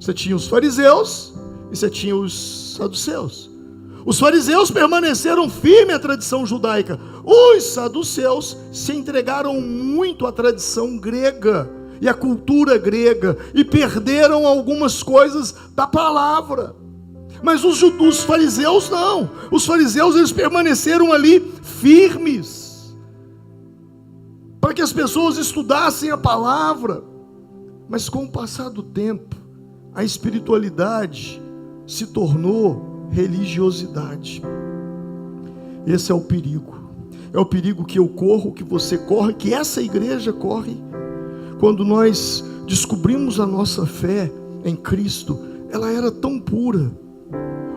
Você tinha os fariseus e você tinha os saduceus. Os fariseus permaneceram firmes à tradição judaica. Os saduceus se entregaram muito à tradição grega e à cultura grega, e perderam algumas coisas da palavra. Mas os fariseus não. Os fariseus, eles permaneceram ali firmes, para que as pessoas estudassem a palavra. Mas com o passar do tempo, a espiritualidade se tornou religiosidade. Esse é o perigo. É o perigo que eu corro, que você corre, que essa igreja corre. Quando nós descobrimos a nossa fé em Cristo, ela era tão pura.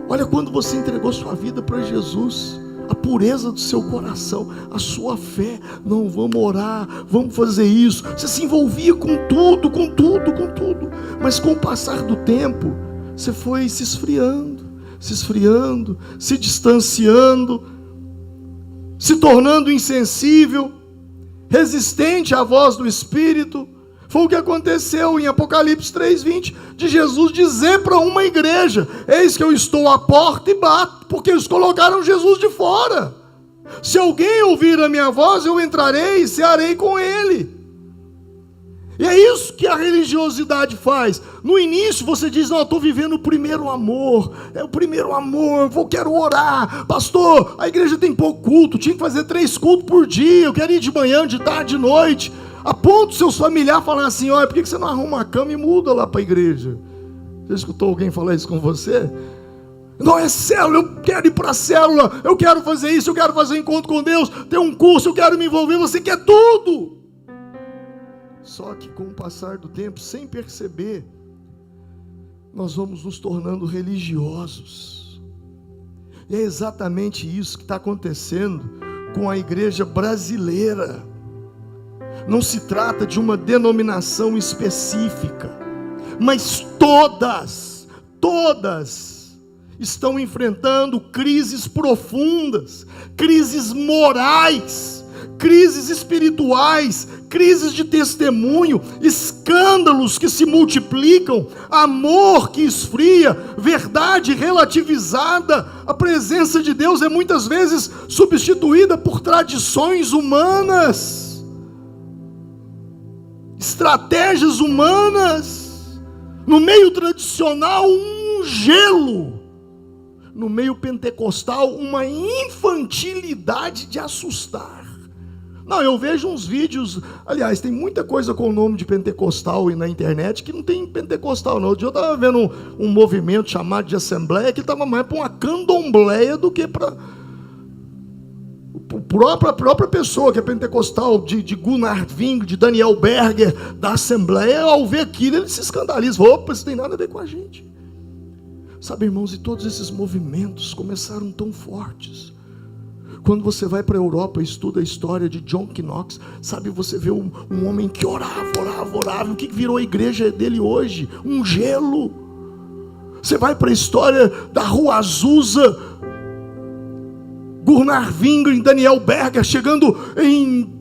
Olha, quando você entregou sua vida para Jesus, a pureza do seu coração, a sua fé: não, vamos orar, vamos fazer isso. Você se envolvia com tudo, com tudo, com tudo. Mas com o passar do tempo, você foi se esfriando, se distanciando, se tornando insensível, resistente à voz do Espírito. Foi o que aconteceu em Apocalipse 3:20, de Jesus dizer para uma igreja: eis que eu estou à porta e bato, porque eles colocaram Jesus de fora. Se alguém ouvir a minha voz, eu entrarei e cearei com ele. E é isso que a religiosidade faz. No início você diz: não, eu estou vivendo o primeiro amor, é o primeiro amor, quero orar. Pastor, a igreja tem pouco culto, tinha que fazer 3 cultos por dia, eu quero ir de manhã, de tarde, de noite. A ponto seus familiares falar assim: olha, por que você não arruma a cama e muda lá para a igreja? Você escutou alguém falar isso com você? Não, é célula, eu quero ir para a célula, eu quero fazer isso, eu quero fazer encontro com Deus, ter um curso, eu quero me envolver. Você quer tudo. Só que com o passar do tempo, sem perceber, nós vamos nos tornando religiosos. E é exatamente isso que está acontecendo com a igreja brasileira. Não se trata de uma denominação específica, mas todas estão enfrentando crises profundas, crises morais, crises espirituais, crises de testemunho, escândalos que se multiplicam, amor que esfria, verdade relativizada. A presença de Deus é muitas vezes substituída por tradições humanas, estratégias humanas. No meio tradicional, um gelo. No meio pentecostal, uma infantilidade de assustar. Não, eu vejo uns vídeos, aliás, tem muita coisa com o nome de pentecostal na internet que não tem pentecostal não. Outro dia eu estava vendo um movimento chamado de assembleia, que estava mais para uma candombleia do que para a própria pessoa que é pentecostal, de Gunnar Ving, de Daniel Berger, da assembleia. Ao ver aquilo, ele se escandaliza: opa, isso tem nada a ver com a gente. Sabe, irmãos, e todos esses movimentos começaram tão fortes, Quando você vai para a Europa e estuda a história de John Knox, sabe, você vê um homem que orava. O que virou a igreja dele hoje? Um gelo. Você vai para a história da Rua Azusa, Gunnar Wingren, Daniel Berger, chegando em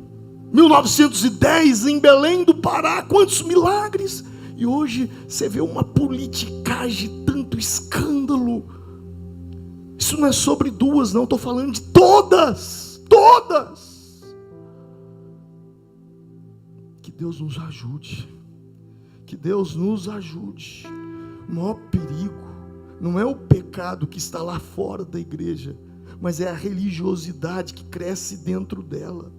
1910 em Belém do Pará, quantos milagres! E hoje você vê uma politicagem, tanto escândalo. Isso não é sobre duas, não, estou falando de todas. Que Deus nos ajude. Que Deus nos ajude. O maior perigo não é o pecado que está lá fora da igreja, mas é a religiosidade que cresce dentro dela.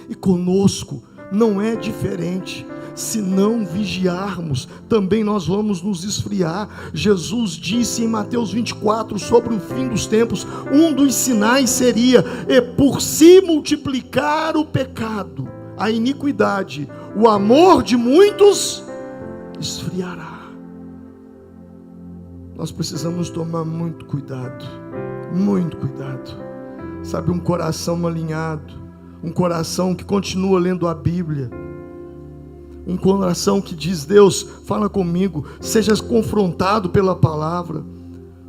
E conosco não é diferente. Se não vigiarmos, também nós vamos nos esfriar. Jesus disse em Mateus 24 sobre o fim dos tempos, um dos sinais seria, e por se multiplicar o pecado, a iniquidade, o amor de muitos esfriará. Nós precisamos tomar muito cuidado. Sabe, um coração alinhado, um coração que continua lendo a Bíblia, um coração que diz: Deus, fala comigo, seja confrontado pela palavra.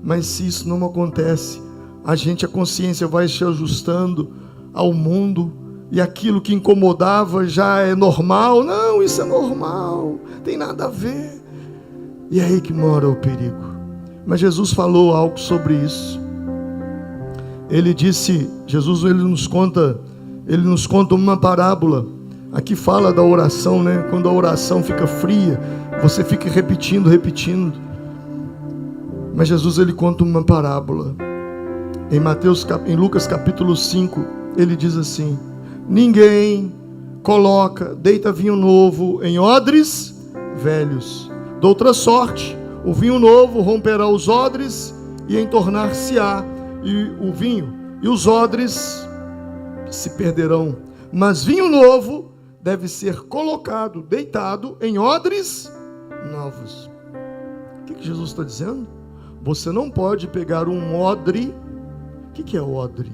Mas se isso não acontece, a consciência vai se ajustando ao mundo, e aquilo que incomodava já é normal. Não, isso é normal, tem nada a ver. E é aí que mora o perigo. Mas Jesus falou algo sobre isso. Ele disse, ele nos conta uma parábola. Aqui fala da oração, né? Quando a oração fica fria, você fica repetindo. Mas Jesus, ele conta uma parábola. Em Lucas capítulo 5, ele diz assim: ninguém deita vinho novo em odres velhos. De outra sorte, o vinho novo romperá os odres e entornar-se-á o vinho, e os odres se perderão. Mas vinho novo deve ser deitado em odres novos. O que Jesus está dizendo? Você não pode pegar um odre. O que é odre?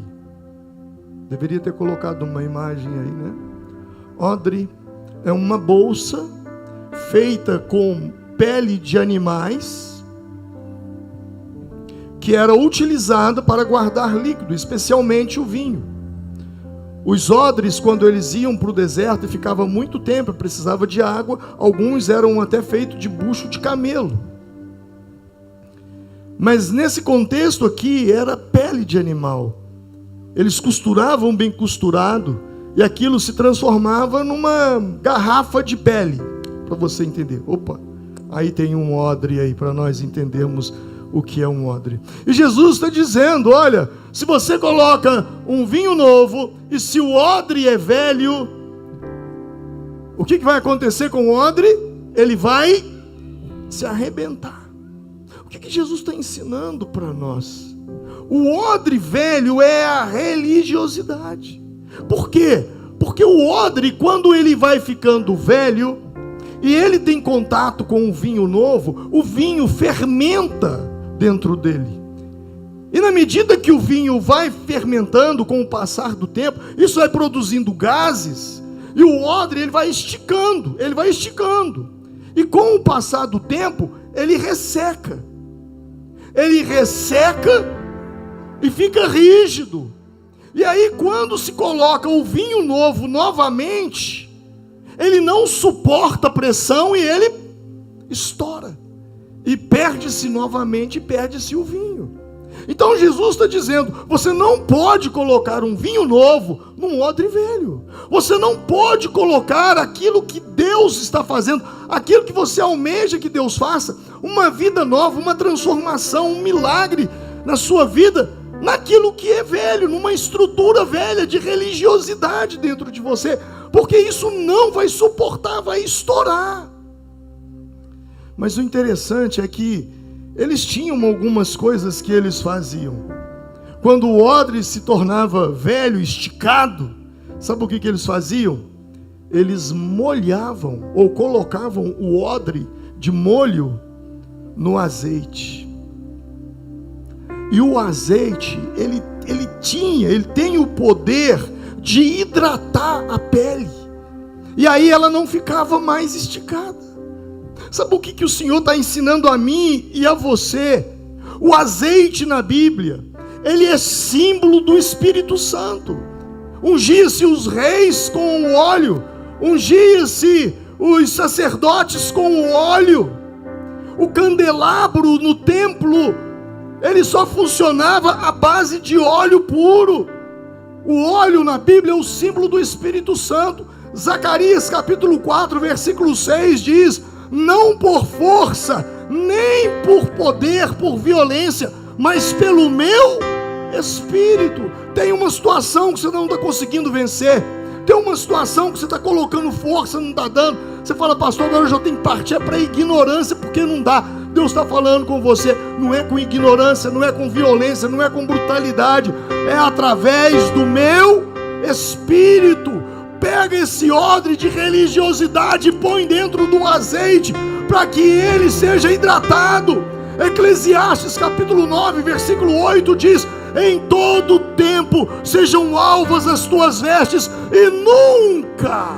Deveria ter colocado uma imagem aí, né? Odre é uma bolsa feita com pele de animais, que era utilizada para guardar líquido, especialmente o vinho. Os odres, quando eles iam para o deserto e ficavam muito tempo, precisava de água, alguns eram até feitos de bucho de camelo. Mas nesse contexto aqui, era pele de animal. Eles costuravam bem costurado, e aquilo se transformava numa garrafa de pele, para você entender. Opa, aí tem um odre aí, para nós entendermos o que é um odre. E Jesus está dizendo: olha, se você coloca um vinho novo, e se o odre é velho, o que vai acontecer com o odre? Ele vai se arrebentar. O que Jesus está ensinando para nós? O odre velho é a religiosidade. Por quê? Porque o odre, quando ele vai ficando velho, e ele tem contato com o vinho novo, o vinho fermenta dentro dele. E na medida que o vinho vai fermentando com o passar do tempo, isso vai produzindo gases, e o odre ele vai esticando. E com o passar do tempo, ele resseca. E fica rígido. E aí, quando se coloca o vinho novo novamente, ele não suporta a pressão e ele estoura. E perde-se novamente, perde-se o vinho. Então Jesus está dizendo: você não pode colocar um vinho novo num odre velho. Você não pode colocar aquilo que Deus está fazendo, aquilo que você almeja que Deus faça, uma vida nova, uma transformação, um milagre na sua vida, naquilo que é velho, numa estrutura velha de religiosidade dentro de você, porque isso não vai suportar, vai estourar. Mas o interessante é que eles tinham algumas coisas que eles faziam. Quando o odre se tornava velho, esticado, sabe o que eles faziam? Eles molhavam ou colocavam o odre de molho no azeite. E o azeite, ele ele tem o poder de hidratar a pele. E aí ela não ficava mais esticada. Sabe o que o Senhor está ensinando a mim e a você? O azeite na Bíblia, ele é símbolo do Espírito Santo. Ungia-se os reis com o óleo, ungia-se os sacerdotes com o óleo. O candelabro no templo, ele só funcionava à base de óleo puro. O óleo na Bíblia é o símbolo do Espírito Santo. Zacarias capítulo 4, versículo 6 diz: não por força, nem por poder, por violência, mas pelo meu Espírito. Tem uma situação que você não está conseguindo vencer, tem uma situação que você está colocando força, não está dando. Você fala: pastor, agora eu já tenho que partir para a ignorância, porque não dá. Deus está falando com você, não é com ignorância, não é com violência, não é com brutalidade, é através do meu Espírito. Pega esse odre de religiosidade e põe dentro do azeite, para que ele seja hidratado. Eclesiastes capítulo 9, versículo 8 diz: em todo tempo sejam alvas as tuas vestes, e nunca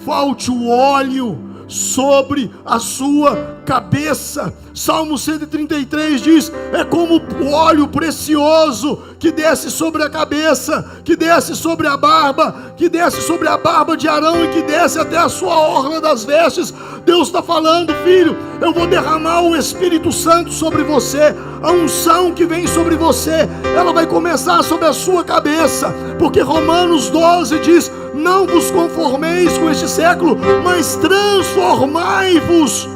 falte o óleo sobre a sua cabeça. Salmo 133 diz: é como o óleo precioso que desce sobre a cabeça, que desce sobre a barba, que desce sobre a barba de Arão e que desce até a sua orla das vestes. Deus está falando: filho, eu vou derramar o Espírito Santo sobre você. A unção que vem sobre você, ela vai começar sobre a sua cabeça, porque Romanos 12 diz: não vos conformeis com este século, mas transformai-vos.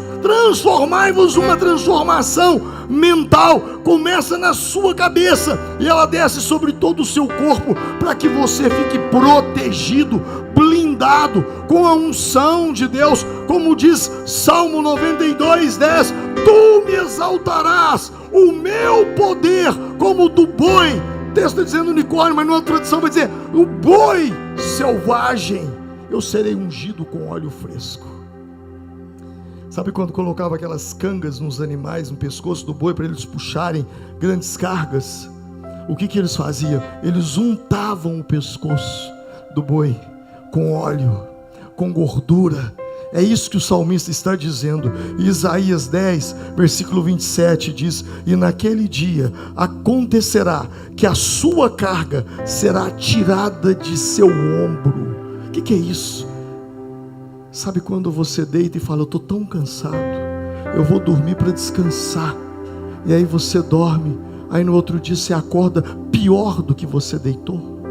Uma transformação mental começa na sua cabeça e ela desce sobre todo o seu corpo, para que você fique protegido, blindado com a unção de Deus. Como diz Salmo 92:10: tu me exaltarás o meu poder como o do boi. O texto está dizendo unicórnio, mas numa tradução vai dizer o boi selvagem. Eu serei ungido com óleo fresco. Sabe quando colocava aquelas cangas nos animais, no pescoço do boi, para eles puxarem grandes cargas? O que eles faziam? Eles untavam o pescoço do boi com óleo, com gordura. É isso que o salmista está dizendo. Isaías 10, versículo 27 diz: e naquele dia acontecerá que a sua carga será tirada de seu ombro. O que é isso? Sabe quando você deita e fala: eu estou tão cansado, eu vou dormir para descansar. E aí você dorme, aí no outro dia você acorda pior do que você deitou.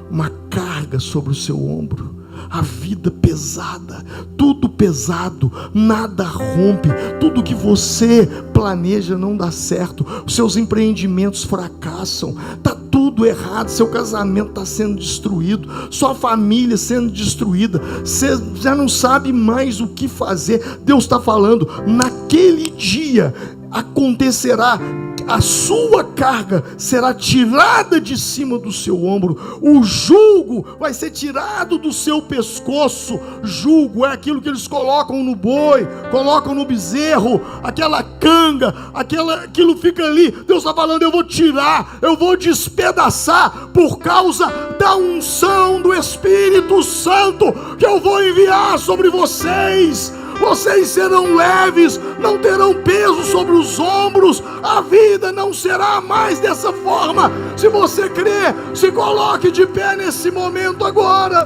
Uma carga sobre o seu ombro, a vida pesada, tudo pesado, nada rompe, tudo que você planeja não dá certo, os seus empreendimentos fracassam, está tudo errado, seu casamento está sendo destruído, sua família sendo destruída, você já não sabe mais o que fazer. Deus está falando: naquele dia acontecerá, a sua carga será tirada de cima do seu ombro, o jugo vai ser tirado do seu pescoço. Jugo é aquilo que eles colocam no boi, colocam no bezerro, aquela canga, aquilo fica ali. Deus está falando: eu vou tirar, eu vou despedaçar, por causa da unção do Espírito Santo que eu vou enviar sobre vocês. Vocês serão leves, não terão peso sobre os ombros. A vida não será mais dessa forma. Se você crê, se coloque de pé nesse momento agora.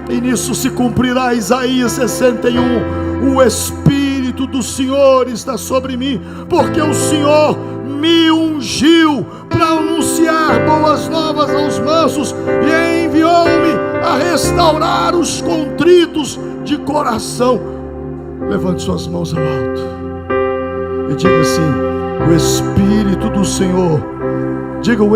E nisso se cumprirá Isaías 61. O Espírito do Senhor está sobre mim, porque o Senhor me ungiu para anunciar boas novas aos mansos, e enviou-me a restaurar os contritos de coração. Levante suas mãos ao alto e diga assim: o Espírito do Senhor, diga: o